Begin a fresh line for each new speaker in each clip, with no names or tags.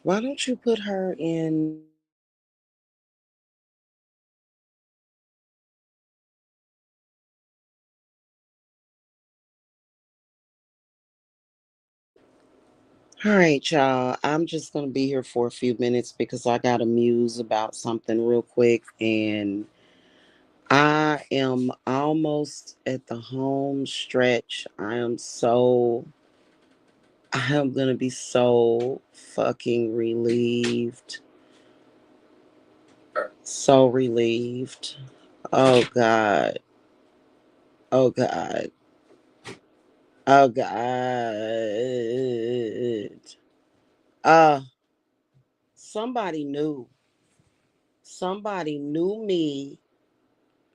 Why don't you put her in? All right, y'all. I'm just going to be here for a few minutes because I got to muse about something real quick. And I am almost at the home stretch. I am going to be so fucking relieved. So relieved. Oh, God. Oh, God. Oh, God. Uh, somebody knew. Somebody knew me.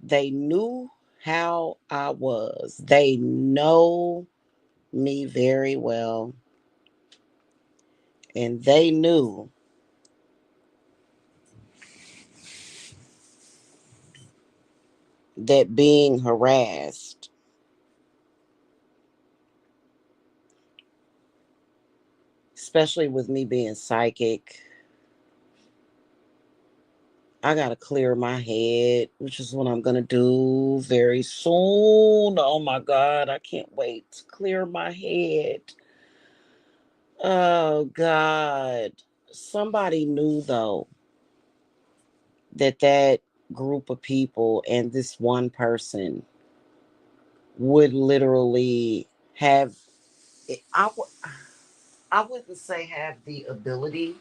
They knew how I was. They know me very well. And they knew that being harassed, especially with me being psychic, I got to clear my head, which is what I'm going to do very soon. Oh my God, I can't wait to clear my head. Oh God. Somebody knew though that group of people and this one person would literally have I, w- I wouldn't say have the ability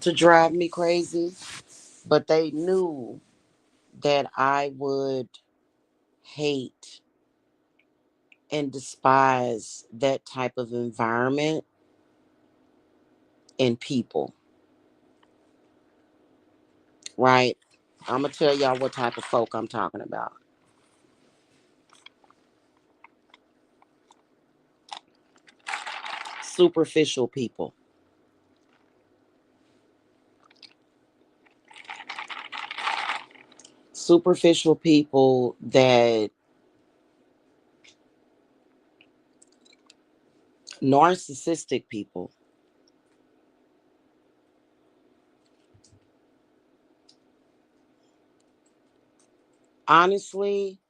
to drive me crazy, but they knew that I would hate and despise that type of environment and people, right? I'm gonna tell y'all what type of folk I'm talking about. Superficial people. Superficial people that narcissistic people. Honestly,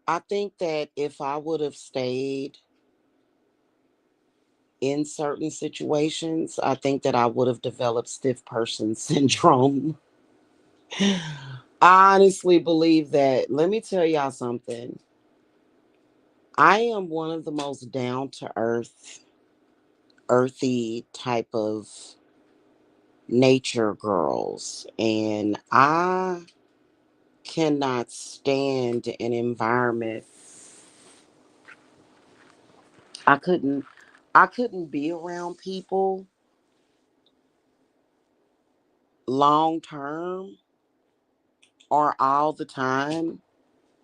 I think that if I would have stayed in certain situations, I think that I would have developed stiff person syndrome. I honestly believe that. Let me tell y'all something. I am one of the most down to earth, earthy type of nature girls. And I cannot stand an environment. I couldn't I couldn't be around people long term or all the time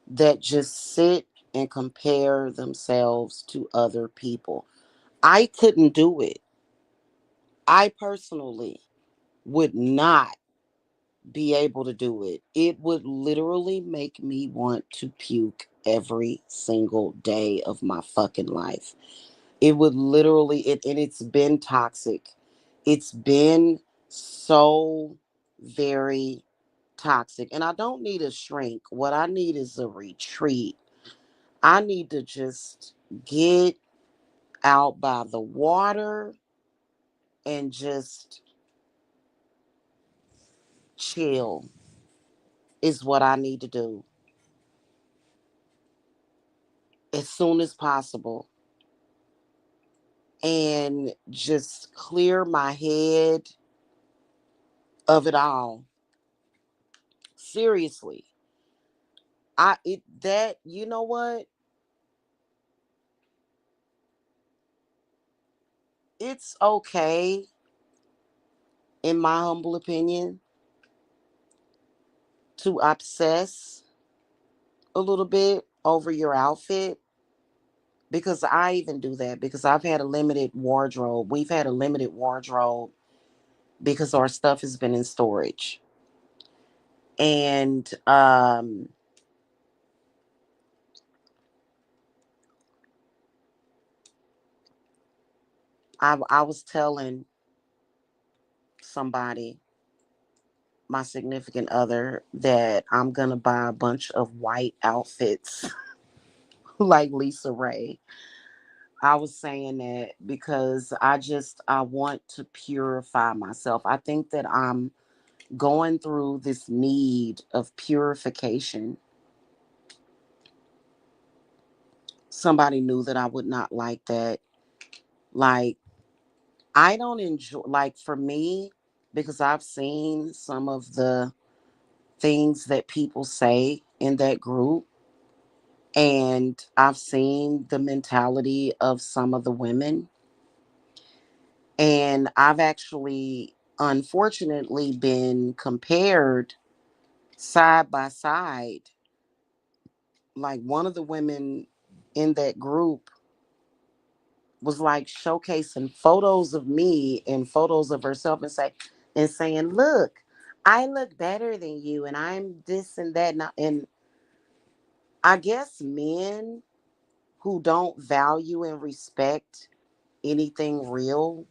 that just sit and compare themselves to other people. I couldn't do it. I personally would not be able to do it. It would literally make me want to puke every single day of my fucking life. It would literally and it's been toxic. It's been so very toxic. And I don't need a shrink. What I need is a retreat. I need to just get out by the water and just chill is what I need to do as soon as possible and just clear my head of it all. Seriously. You know what? It's okay in my humble opinion to obsess a little bit over your outfit because I even do that because I've had a limited wardrobe. We've had a limited wardrobe because our stuff has been in storage. And I was telling somebody, my significant other, that I'm gonna buy a bunch of white outfits like Lisa Ray. I was saying that because I want to purify myself. I think that I'm going through this need of purification. Somebody knew that I would not like that. Like, I don't enjoy, like, for me, because I've seen some of the things that people say in that group, and I've seen the mentality of some of the women. And I've actually, unfortunately, been compared side by side. Like, one of the women in that group was like showcasing photos of me and photos of herself and saying, "Look, I look better than you, and I'm this and that." And I guess men who don't value and respect anything real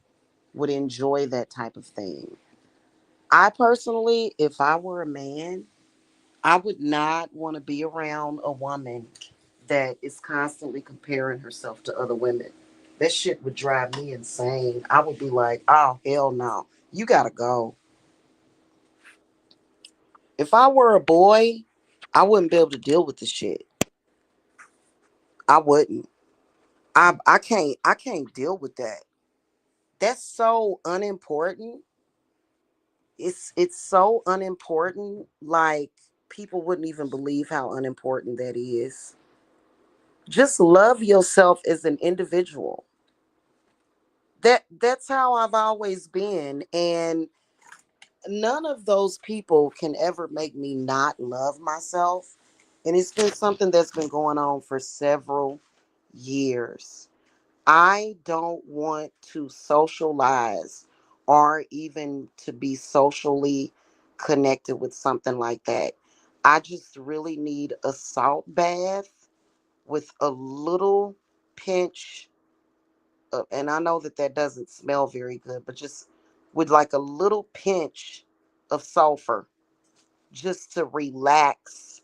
would enjoy that type of thing. I personally, if I were a man, I would not want to be around a woman that is constantly comparing herself to other women. That shit would drive me insane. I would be like, oh, hell no. You gotta go. If I were a boy, I wouldn't be able to deal with the shit. I wouldn't. I can't deal with that. That's so unimportant. It's so unimportant. Like, people wouldn't even believe how unimportant that is. Just love yourself as an individual. That's how I've always been, and none of those people can ever make me not love myself. And it's been something that's been going on for several years. I don't want to socialize or even to be socially connected with something like that. I just really need a salt bath with a little pinch and I know that that doesn't smell very good, but just with like a little pinch of sulfur just to relax,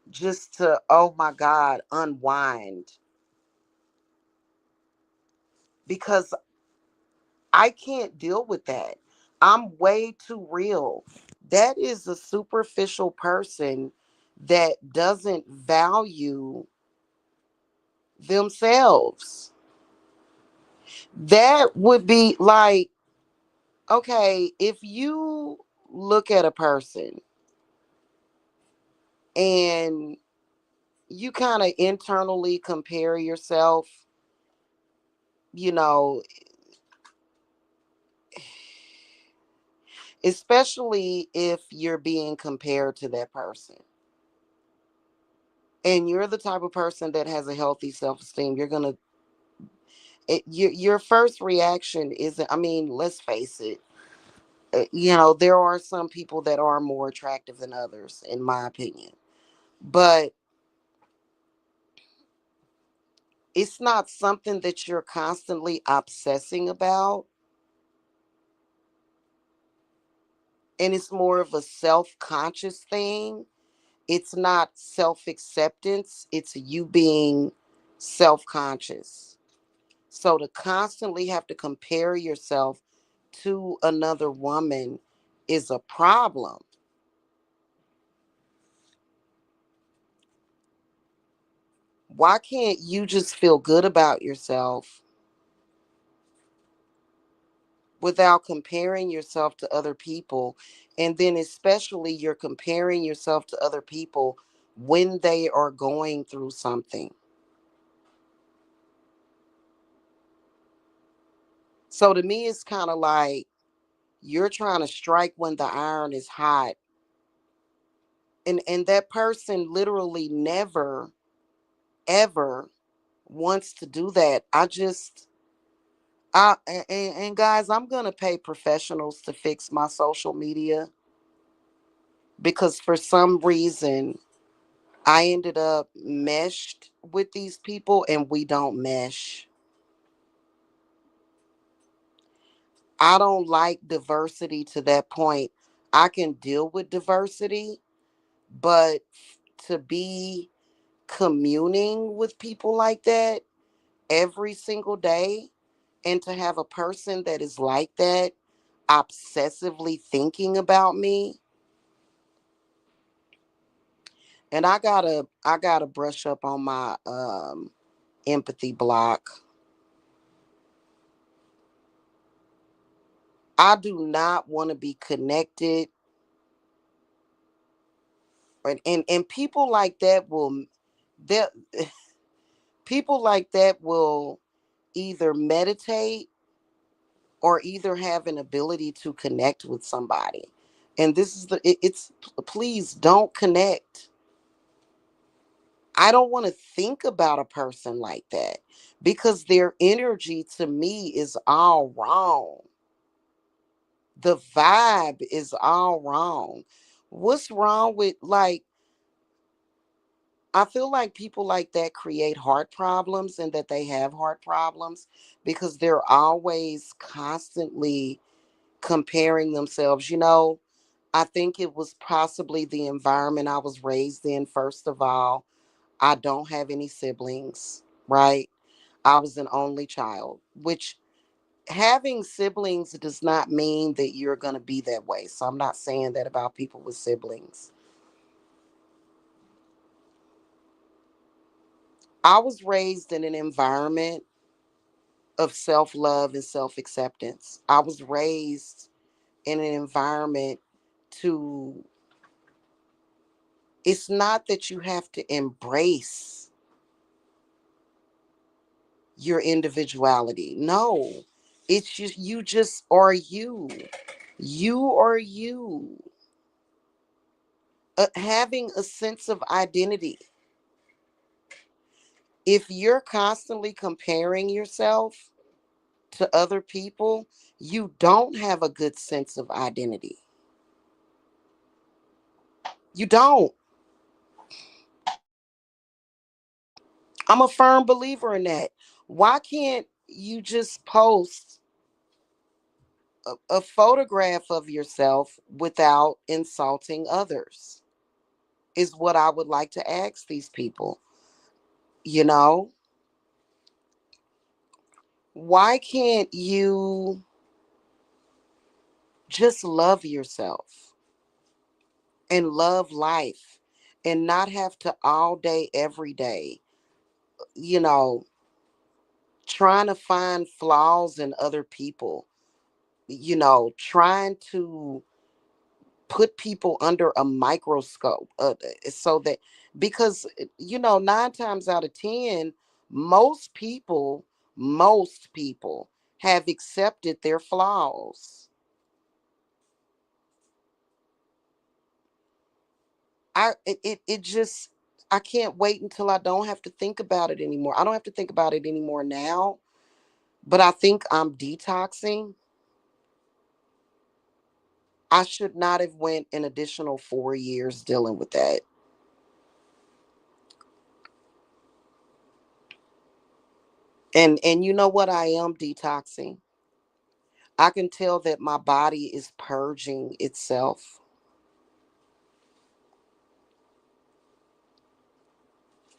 just to, oh my God, unwind. Because I can't deal with that. I'm way too real. That is a superficial person that doesn't value themselves. That would be like, okay, if you look at a person and you kind of internally compare yourself, you know, especially if you're being compared to that person. And you're the type of person that has a healthy self-esteem, you're going to your first reaction isn't, I mean, let's face it, there are some people that are more attractive than others in my opinion. But it's not something that you're constantly obsessing about, and it's more of a self-conscious thing. It's not self-acceptance, it's you being self-conscious. So to constantly have to compare yourself to another woman is a problem. Why can't you just feel good about yourself without comparing yourself to other people? And then, especially, you're comparing yourself to other people when they are going through something. So to me, it's kind of like you're trying to strike when the iron is hot. And that person literally never, ever wants to do that. And guys, I'm going to pay professionals to fix my social media because for some reason I ended up meshed with these people and we don't mesh. I don't like diversity to that point. I can deal with diversity, but to be communing with people like that every single day, and to have a person that is like that obsessively thinking about me, and I gotta brush up on my empathy block. I do not want to be connected, and people like that will that people like that will either meditate or either have an ability to connect with somebody. And this is it's please don't connect. I don't want to think about a person like that because their energy to me is all wrong. The vibe is all wrong. What's wrong with, like, I feel like people like that create heart problems, and that they have heart problems because they're always constantly comparing themselves. I think it was possibly the environment I was raised in, first of all. I don't have any siblings, right? I was an only child, which having siblings does not mean that you're going to be that way. So I'm not saying that about people with siblings. I was raised in an environment of self love and self acceptance. I was raised in an environment to, it's not that you have to embrace your individuality. No, it's just, you just are you. You are you. Having a sense of identity. If you're constantly comparing yourself to other people, you don't have a good sense of identity. You don't. I'm a firm believer in that. Why can't you just post a photograph of yourself without insulting others? Is what I would like to ask these people. You know, why can't you just love yourself and love life and not have to all day, every day, you know, trying to find flaws in other people, trying to put people under a microscope, so that, because, 9 times out of 10, most people, most people have accepted their flaws. It just, I can't wait until I don't have to think about it anymore. I don't have to think about it anymore now, but I think I'm detoxing. I should not have went an additional 4 years dealing with that. And you know what, I am detoxing. I can tell that my body is purging itself.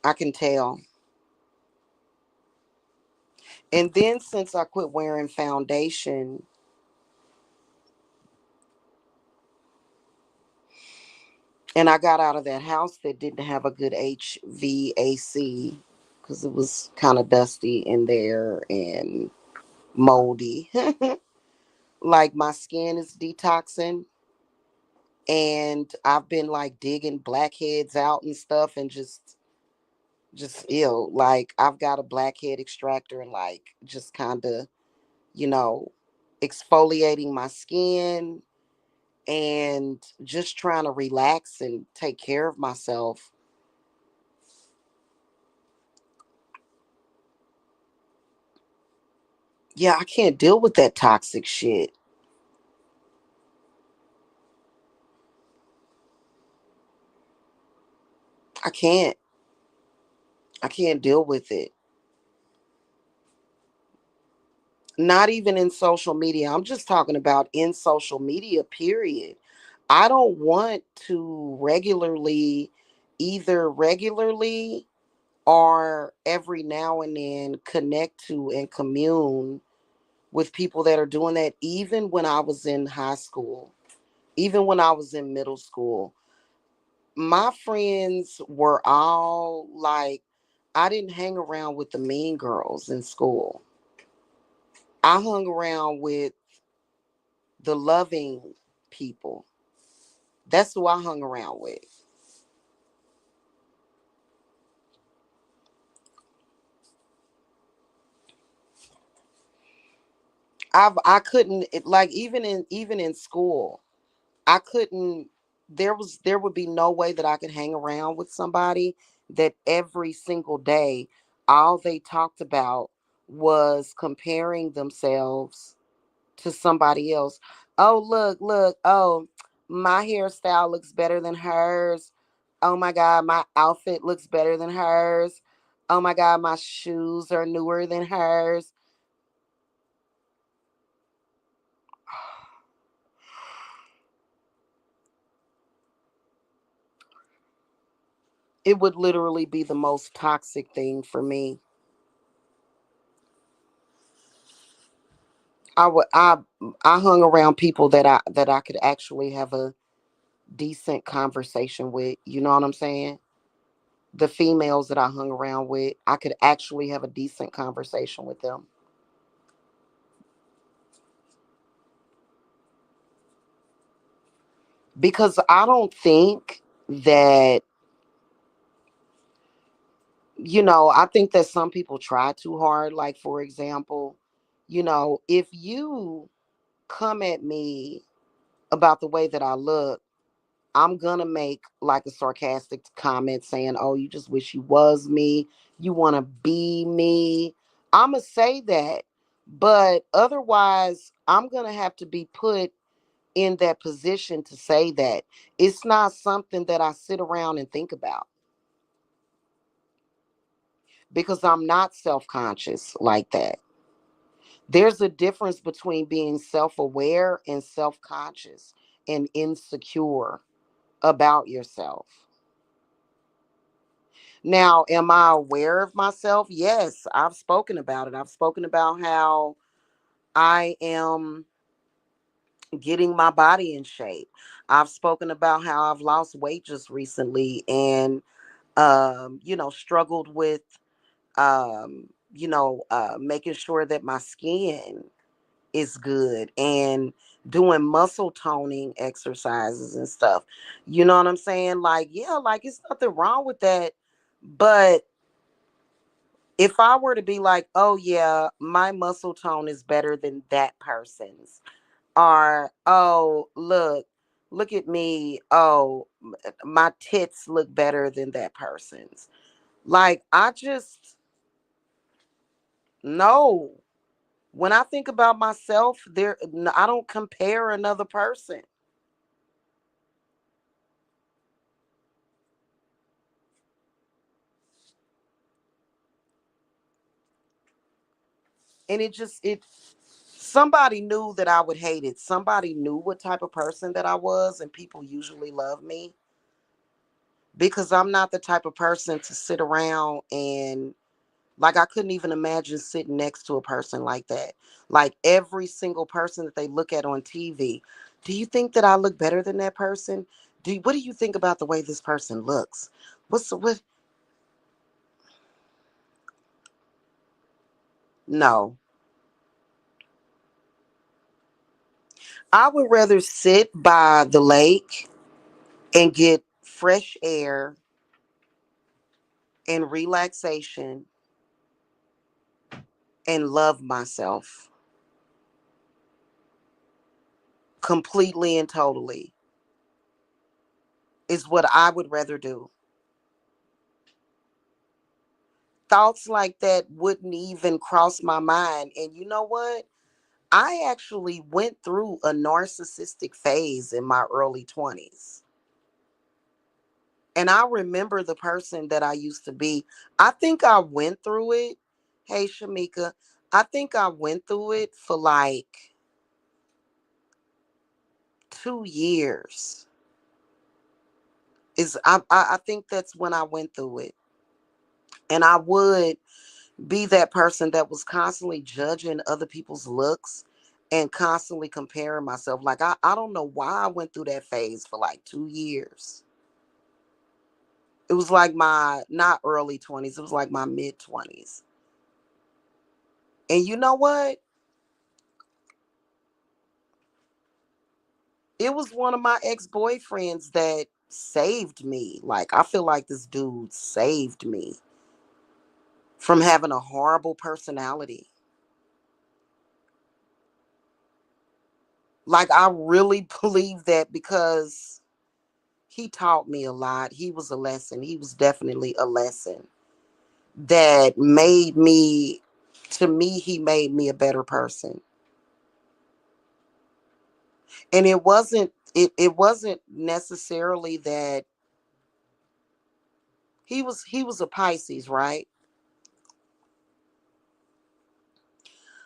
I can tell. And then since I quit wearing foundation, and I got out of that house that didn't have a good HVAC because it was kind of dusty in there and moldy. Like, my skin is detoxing, and I've been like digging blackheads out and stuff, and just ill. Like, I've got a blackhead extractor, and like just kind of, you know, exfoliating my skin and just trying to relax and take care of myself. Yeah, I can't deal with that toxic shit. I can't. I can't deal with it. Not even in social media. I'm just talking about in social media, period. I don't want to either regularly or every now and then connect to and commune with people that are doing that, even when I was in high school, even when I was in middle school. My friends were all like, I didn't hang around with the mean girls in school. I hung around with the loving people. That's who I hung around with. I couldn't like even in school, I couldn't there would be no way that I could hang around with somebody that every single day all they talked about was comparing themselves to somebody else. Oh, look. Oh, my hairstyle looks better than hers. Oh my God, my outfit looks better than hers. Oh my God, my shoes are newer than hers. It would literally be the most toxic thing for me. I would I hung around people that I could actually have a decent conversation with. You know what I'm saying? The females that I hung around with, I could actually have a decent conversation with them. Because I don't think that, I think that some people try too hard. Like, for example, if you come at me about the way that I look, I'm gonna make like a sarcastic comment saying, "Oh, you just wish you was me. You want to be me." I'm gonna say that, but otherwise, I'm gonna have to be put in that position to say that. It's not something that I sit around and think about because I'm not self conscious like that. There's a difference between being self aware and self conscious and insecure about yourself. Now, am I aware of myself? Yes, I've spoken about it. I've spoken about how I am getting my body in shape. I've spoken about how I've lost weight just recently and struggled with making sure that my skin is good and doing muscle toning exercises and stuff. You know what I'm saying? Like, yeah, like it's nothing wrong with that. But if I were to be like, oh yeah, my muscle tone is better than that person's, or oh look at me, oh my tits look better than that person's. Like I just no. When I think about myself, I don't compare another person. And it somebody knew that I would hate it. Somebody knew what type of person that I was, and people usually love me because I'm not the type of person to sit around and like I couldn't even imagine sitting next to a person like that. Like every single person that they look at on TV, do you think that I look better than that person? What do you think about the way this person looks? What? No, I would rather sit by the lake and get fresh air and relaxation and love myself completely and totally is what I would rather do. Thoughts like that wouldn't even cross my mind. And you know what? I actually went through a narcissistic phase in my early 20s. And I remember the person that I used to be. I think I went through it. Hey, Shamika. I think I went through it for like 2 years. I think that's when I went through it. And I would be that person that was constantly judging other people's looks and constantly comparing myself. Like I don't know why I went through that phase for like 2 years. It was like my not early 20s, it was like my mid 20s. And you know what? It was one of my ex-boyfriends that saved me. Like I feel like this dude saved me from having a horrible personality. Like I really believe that because he taught me a lot. He was a lesson. He was definitely a lesson that made me, to me, he made me a better person. And it wasn't necessarily that he was a Pisces, right?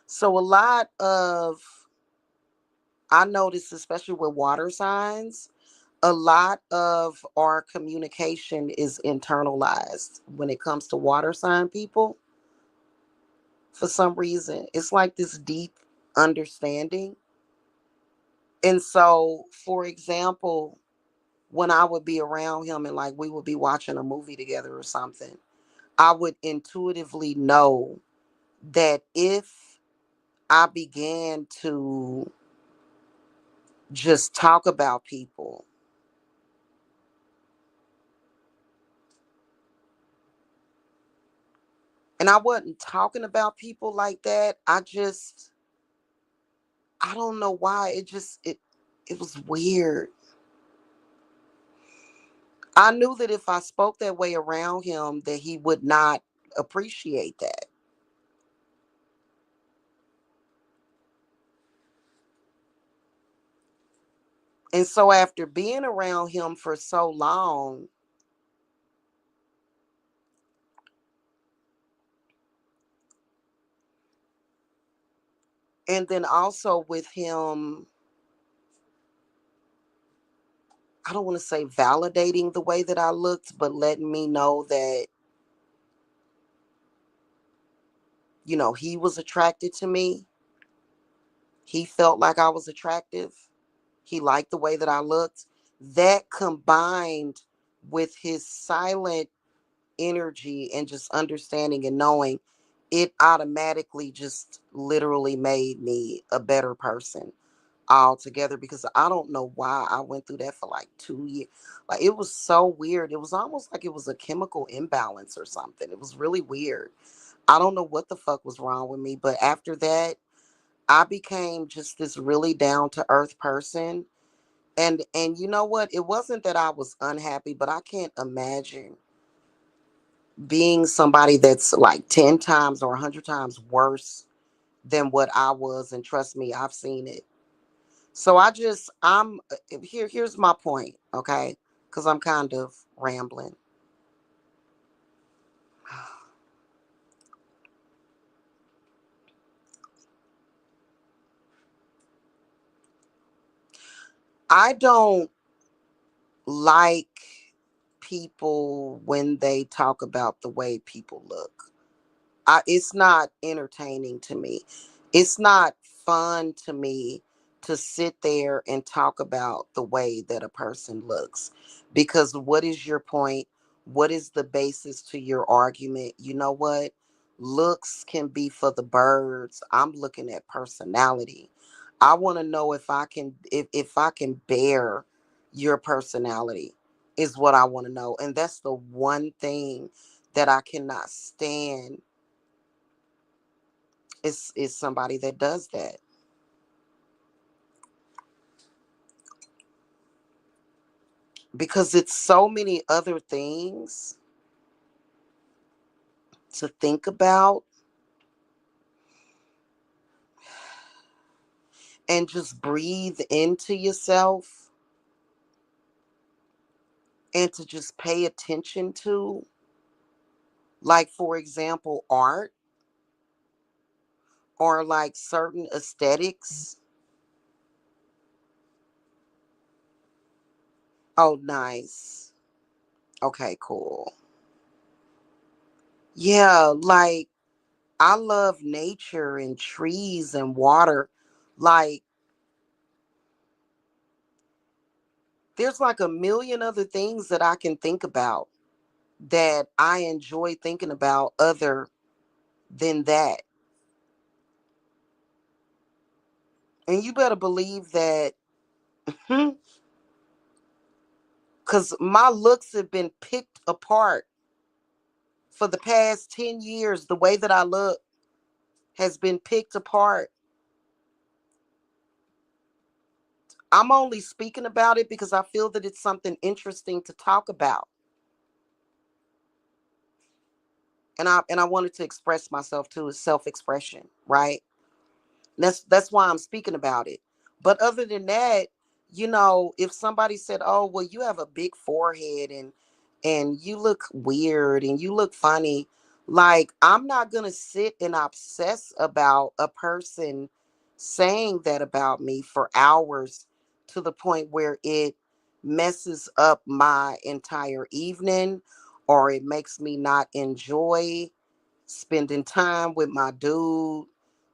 So a lot of, I noticed, especially with water signs, a lot of our communication is internalized when it comes to water sign people. For some reason, it's like this deep understanding. And so, for example, when I would be around him and like we would be watching a movie together or something, I would intuitively know that if I began to just talk about people, and I wasn't talking about people like that, I don't know why, it was weird. I knew that if I spoke that way around him that he would not appreciate that. And so after being around him for so long, and then also with him, I don't want to say validating the way that I looked, but letting me know that, he was attracted to me. He felt like I was attractive. He liked the way that I looked. That combined with his silent energy and just understanding and knowing, it automatically just literally made me a better person altogether, because I don't know why I went through that for like 2 years. Like it was so weird. It was almost like it was a chemical imbalance or something. It was really weird. I don't know what the fuck was wrong with me, but after that, I became just this really down to earth person. And you know what? It wasn't that I was unhappy, but I can't imagine being somebody that's like 10 times or 100 times worse than what I was. And trust me, I've seen it. So I'm here's my point, okay? Because I'm kind of rambling. I don't like people when they talk about the way people look. It's not entertaining to me. It's not fun to me to sit there and talk about the way that a person looks. Because what is your point? What is the basis to your argument? You know what? Looks can be for the birds. I'm looking at personality. I want to know if I can bear your personality is what I want to know. And that's the one thing that I cannot stand is somebody that does that, because it's so many other things to think about and just breathe into yourself and to just pay attention to, like for example art. or like certain aesthetics. Oh, nice. Okay, cool. Yeah, like I love nature and trees and water. Like there's like a million other things that I can think about that I enjoy thinking about other than that. And you better believe that because my looks have been picked apart for the past 10 years. The way that I look has been picked apart. I'm only speaking about it because I feel that it's something interesting to talk about. And I wanted to express myself too, as self-expression, right? That's why I'm speaking about it. But other than that, if somebody said, "Oh, well, you have a big forehead and you look weird and you look funny," like I'm not gonna sit and obsess about a person saying that about me for hours to the point where it messes up my entire evening or it makes me not enjoy spending time with my dude.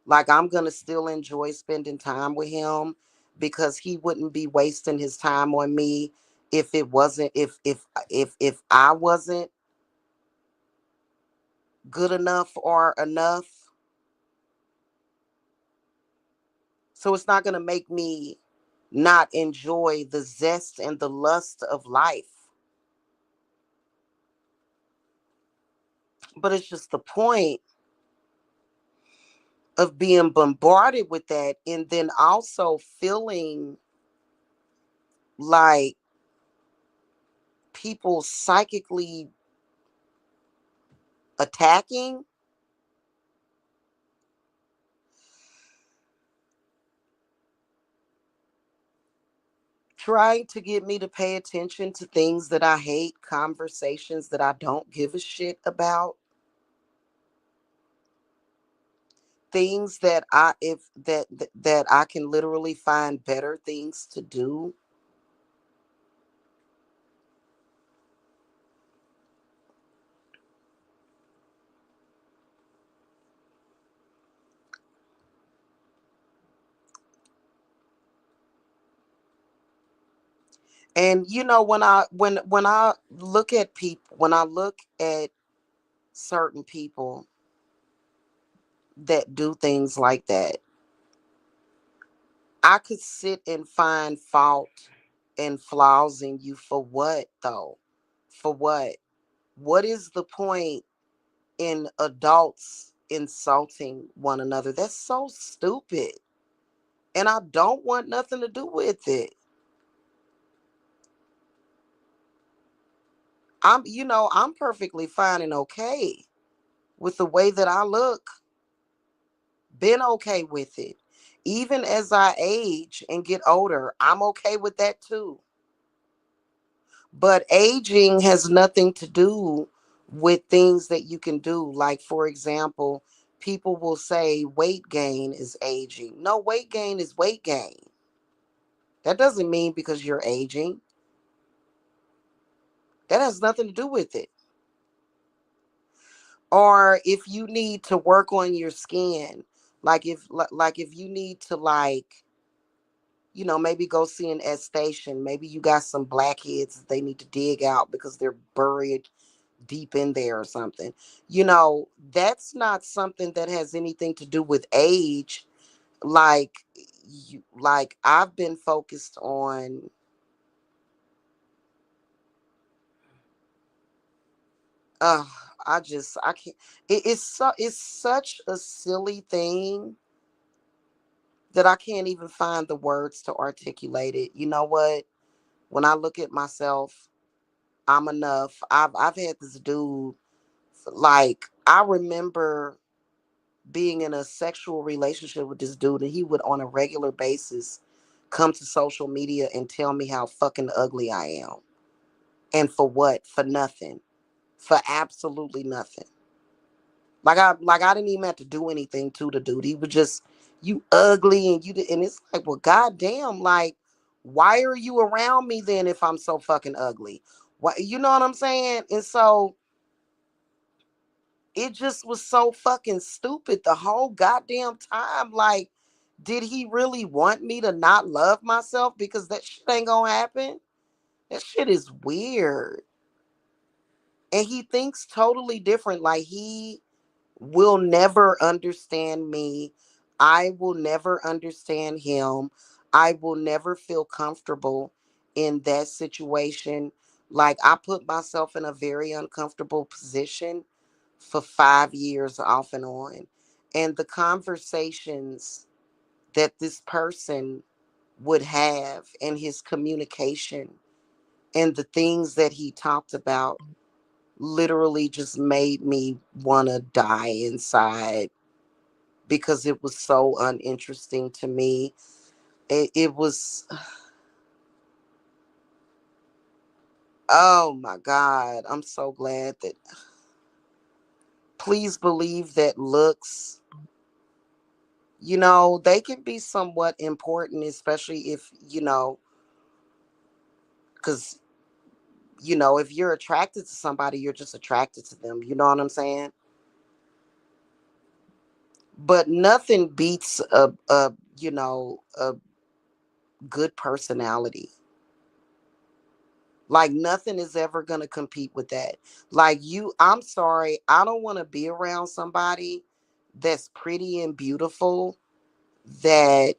Like I'm gonna still enjoy spending time with him because he wouldn't be wasting his time on me if it wasn't if I wasn't good enough or enough. So it's not gonna make me not enjoy the zest and the lust of life. But it's just the point of being bombarded with that and then also feeling like people psychically attacking, trying to get me to pay attention to things that I hate, conversations that I don't give a shit about, things that I if that I can literally find better things to do. And when I look at people, when I look at certain people that do things like that, I could sit and find fault and flaws in you for what though? For what? What is the point in adults insulting one another? That's so stupid. And I don't want nothing to do with it. I'm perfectly fine and okay with the way that I look. Been okay with it. Even as I age and get older, I'm okay with that too. But aging has nothing to do with things that you can do. Like, for example, people will say weight gain is aging. No, weight gain is weight gain. That doesn't mean because you're aging. That has nothing to do with it. Or if you need to work on your skin, like if you need to maybe go see an station. Maybe you got some blackheads that they need to dig out because they're buried deep in there or something. That's not something that has anything to do with age. Like like I've been focused on uh I can't it's such a silly thing that I can't even find the words to articulate it. You know what? When I look at myself, I'm enough. I've had this dude, like I remember being in a sexual relationship with this dude, and he would on a regular basis come to social media and tell me how fucking ugly I am. And for what? For nothing. For absolutely nothing. I didn't even have to do anything to the dude. He was just, you ugly, and and it's like, well, goddamn, like, why are you around me then if I'm so fucking ugly? What, you know what I'm saying? And so it just was so fucking stupid the whole goddamn time. Like, did he really want me to not love myself? Because that shit ain't gonna happen. That shit is weird. And he thinks totally different. Like, he will never understand me. I will never understand him. I will never feel comfortable in that situation. Like, I put myself in a very uncomfortable position for 5 years off and on. And the conversations that this person would have and his communication and the things that he talked about literally just made me want to die inside because it was so uninteresting to me. It was, oh my God. I'm so glad that, please believe that looks, they can be somewhat important, especially if, because, if you're attracted to somebody, you're just attracted to them. You know what I'm saying? But nothing beats a good personality. Like, nothing is ever going to compete with that. Like, I'm sorry, I don't want to be around somebody that's pretty and beautiful that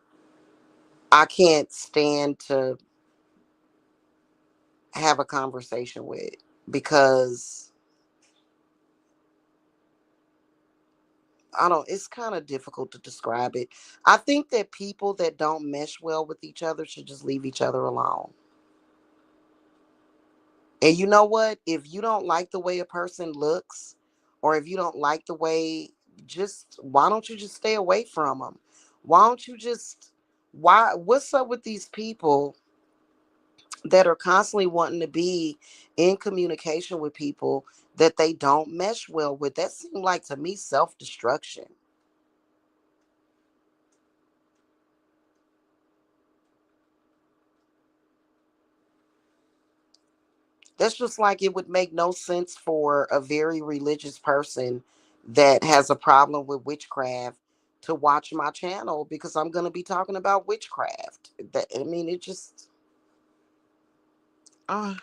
I can't stand to have a conversation with, because I don't, it's kind of difficult to describe it. I think that people that don't mesh well with each other should just leave each other alone. And you know what? If you don't like the way a person looks, or if you don't like the way, just why don't you just stay away from them? Why don't you just, what's up with these people that are constantly wanting to be in communication with people that they don't mesh well with? That seemed like, to me, self-destruction. That's just like, it would make no sense for a very religious person that has a problem with witchcraft to watch my channel, because I'm going to be talking about witchcraft. That, I mean, it just, uh,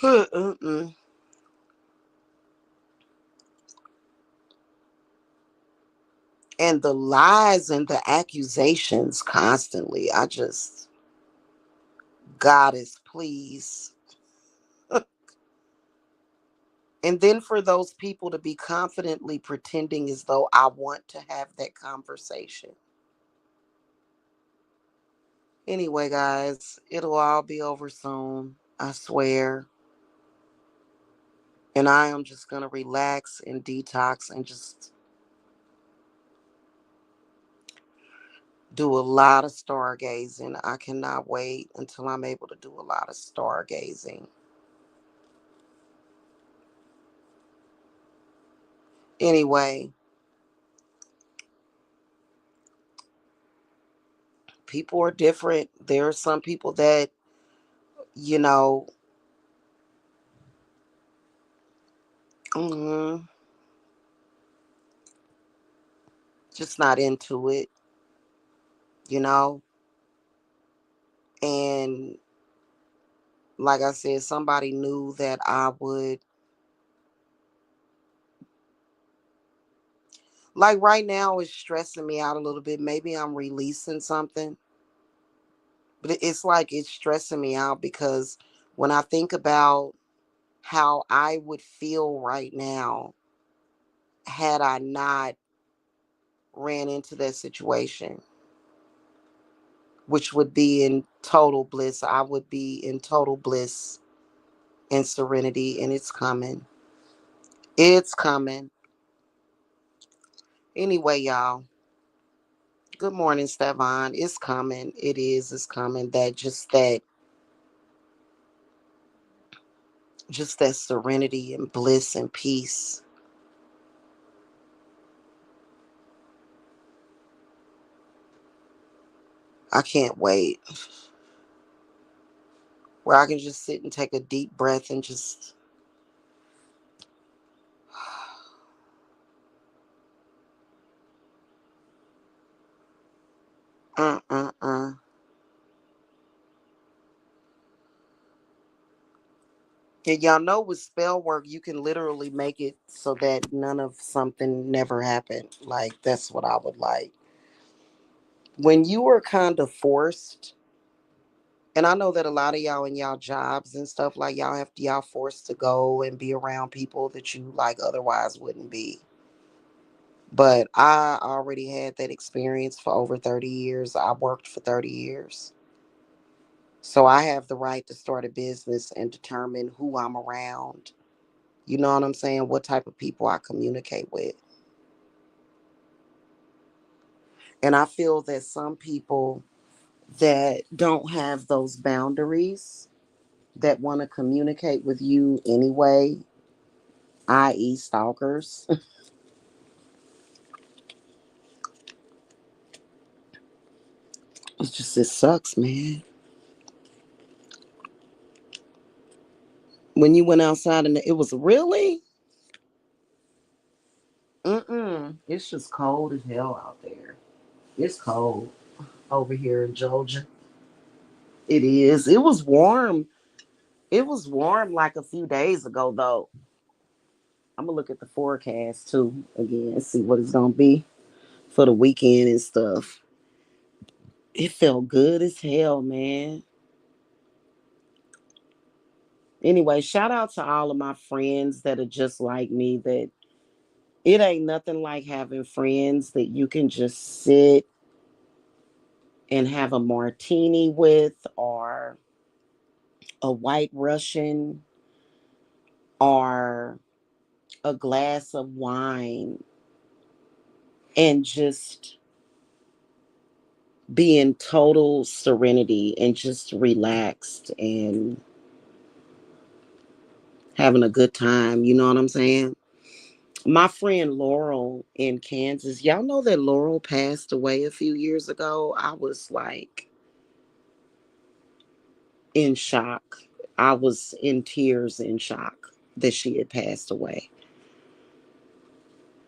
mm-mm. And the lies and the accusations constantly. I just, Goddess, please. And then for those people to be confidently pretending as though I want to have that conversation. Anyway, guys, it'll all be over soon, I swear. And I am just going to relax and detox and just do a lot of stargazing. I cannot wait until I'm able to do a lot of stargazing. Anyway, people are different. There are some people that, you know, mm, just not into it, you know? And like I said, somebody knew that I would, like, right now it's stressing me out a little bit. Maybe I'm releasing something, but it's like it's stressing me out because when I think about how I would feel right now had I not ran into that situation, which would be in total bliss. I would be in total bliss and serenity, and it's coming. It's coming. Anyway, y'all. Good morning, Stevan. It's coming. It is. It's coming. That serenity and bliss and peace. I can't wait. Where I can just sit and take a deep breath and just uh uh uh. And y'all know with spell work, you can literally make it so that none of something never happened. Like, that's what I would like. When you are kind of forced, and I know that a lot of y'all in y'all jobs and stuff, like y'all forced to go and be around people that you like otherwise wouldn't be. But I already had that experience for over 30 years. I worked for 30 years. So I have the right to start a business and determine who I'm around. You know what I'm saying? What type of people I communicate with. And I feel that some people that don't have those boundaries that want to communicate with you anyway, i.e., stalkers, it sucks, man. When you went outside and it was really, it's just cold as hell out there. It's cold over here in Georgia. It is. It was warm. It was warm like a few days ago, though. I'm gonna look at the forecast too again, see what it's gonna be for the weekend and stuff. It felt good as hell, man. Anyway, shout out to all of my friends that are just like me. That it ain't nothing like having friends that you can just sit and have a martini with, or a white Russian, or a glass of wine, and just be in total serenity and just relaxed and having a good time. You know what I'm saying? My friend Laurel in Kansas, y'all know that Laurel passed away a few years ago. I was like in shock. I was in tears in shock that she had passed away.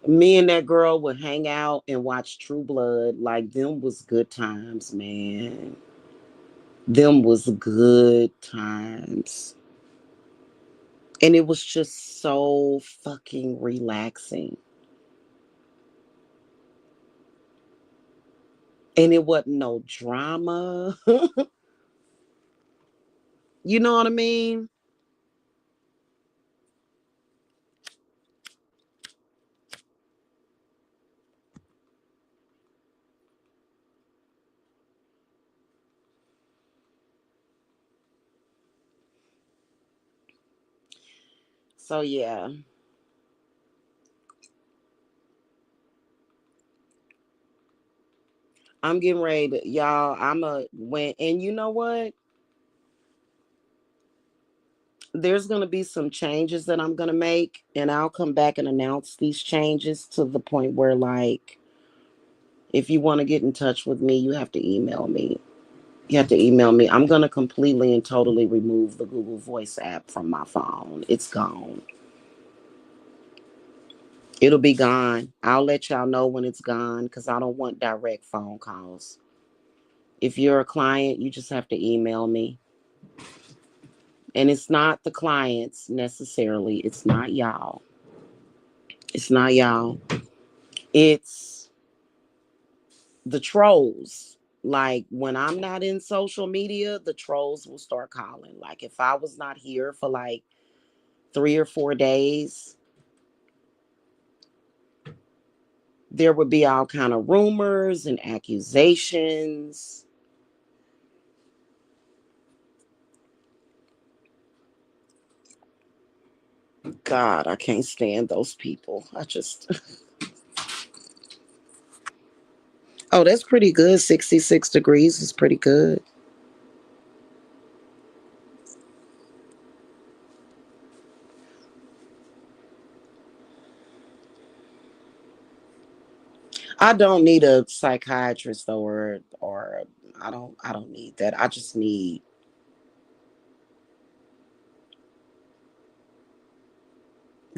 Me and that girl would hang out and watch True Blood. Like, them was good times, man. Them was good times. And it was just so fucking relaxing. And it wasn't no drama. You know what I mean? So yeah, I'm getting ready to, y'all. I'm a when, and you know what? There's gonna be some changes that I'm gonna make, and I'll come back and announce these changes to the point where, like, if you want to get in touch with me, you have to email me. You have to email me. I'm gonna completely and totally remove the Google Voice app from my phone. It's gone. It'll be gone. I'll let y'all know when it's gone because I don't want direct phone calls. If you're a client, you just have to email me. And it's not the clients necessarily. It's not y'all. It's not y'all. It's the trolls. Like, when I'm not in social media, the trolls will start calling. Like, if I was not here for like 3 or 4 days, There would be all kind of rumors and accusations. God, I can't stand those people. I just Oh, that's pretty good. 66 degrees is pretty good. I don't need a psychiatrist though, or I don't need that. I just need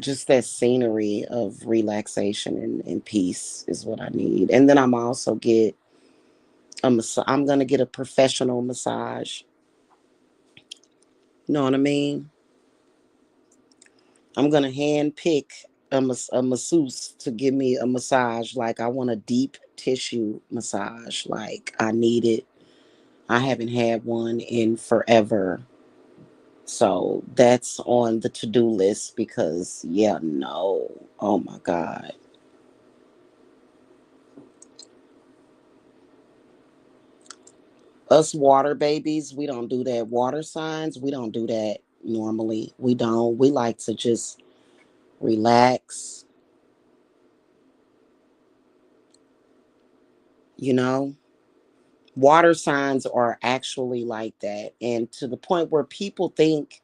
just that scenery of relaxation and peace is what I need. And then I'm also get I'm gonna get a professional massage. You know what I mean? I'm gonna hand pick a masseuse to give me a massage. Like I want a deep tissue massage. Like I need it. I haven't had one in forever. So that's on the to-do list because yeah, no. Oh my God. Us water babies, we don't do that. Water signs, we don't do that normally. We don't. We like to just relax, you know? Water signs are actually like that. And to the point where people think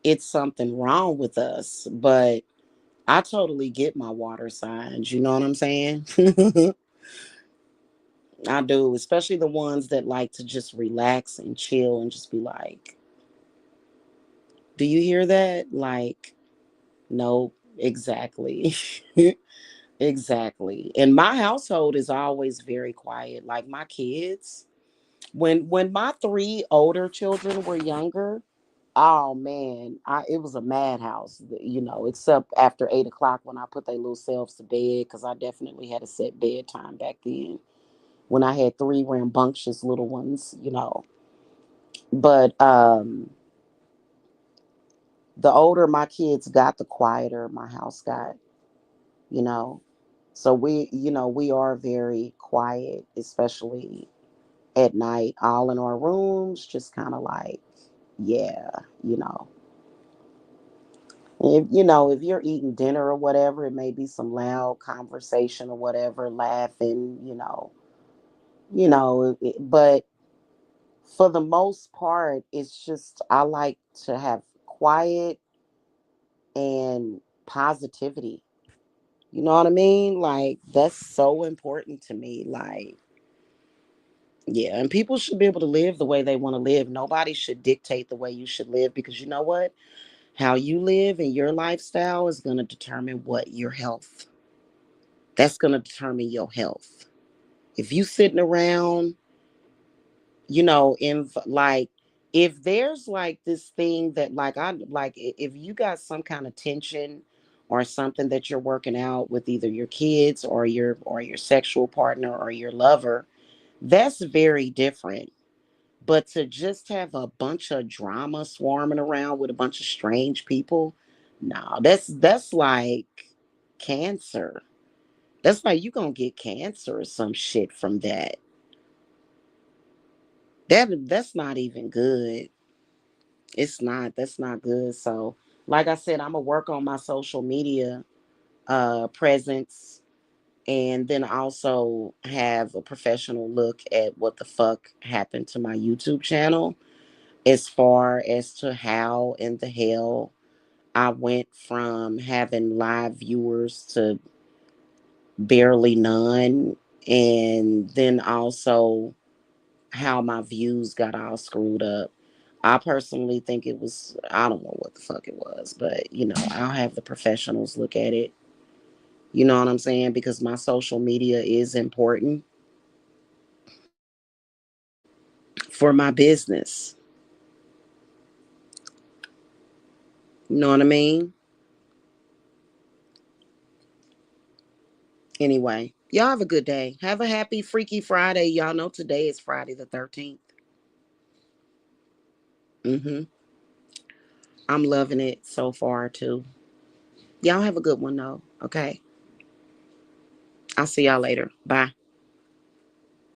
it's something wrong with us. But I totally get my water signs. You know what I'm saying? I do, especially the ones that like to just relax and chill and just be like, do you hear that? Like, no, exactly. Exactly. And my household is always very quiet. Like my kids, when my three older children were younger, oh man, it was a madhouse, except after 8 o'clock when I put their little selves to bed, because I definitely had a set bedtime back then when I had three rambunctious little ones. But the older my kids got, the quieter my house got, you know. So we are very quiet, especially at night, all in our rooms, just kind of like, yeah, you know. If you're eating dinner or whatever, it may be some loud conversation or whatever, laughing, but for the most part, it's just I like to have quiet and positivity. You know what I mean? Like that's so important to me. Like, yeah, and people should be able to live the way they want to live. Nobody should dictate the way you should live because you know what? How you live and your lifestyle is going to determine what your health. That's going to determine your health. If you sitting around, in like if there's like this thing that like I like if you got some kind of tension or something that you're working out with either your kids or your sexual partner or your lover, that's very different. But to just have a bunch of drama swarming around with a bunch of strange people, no, that's like cancer. That's like you gonna get cancer or some shit from that. That's not even good. It's not. That's not good. So, like I said, I'm gonna work on my social media presence, and then also have a professional look at what the fuck happened to my YouTube channel, as far as to how in the hell I went from having live viewers to barely none, and then also how my views got all screwed up. I personally think it was, I don't know what the fuck it was, but I'll have the professionals look at it. You know what I'm saying? Because my social media is important for my business. You know what I mean? Anyway, y'all have a good day. Have a happy Freaky Friday. Y'all know today is Friday the 13th. Mm-hmm. I'm loving it so far too. Y'all have a good one though. Okay. I'll see y'all later. Bye.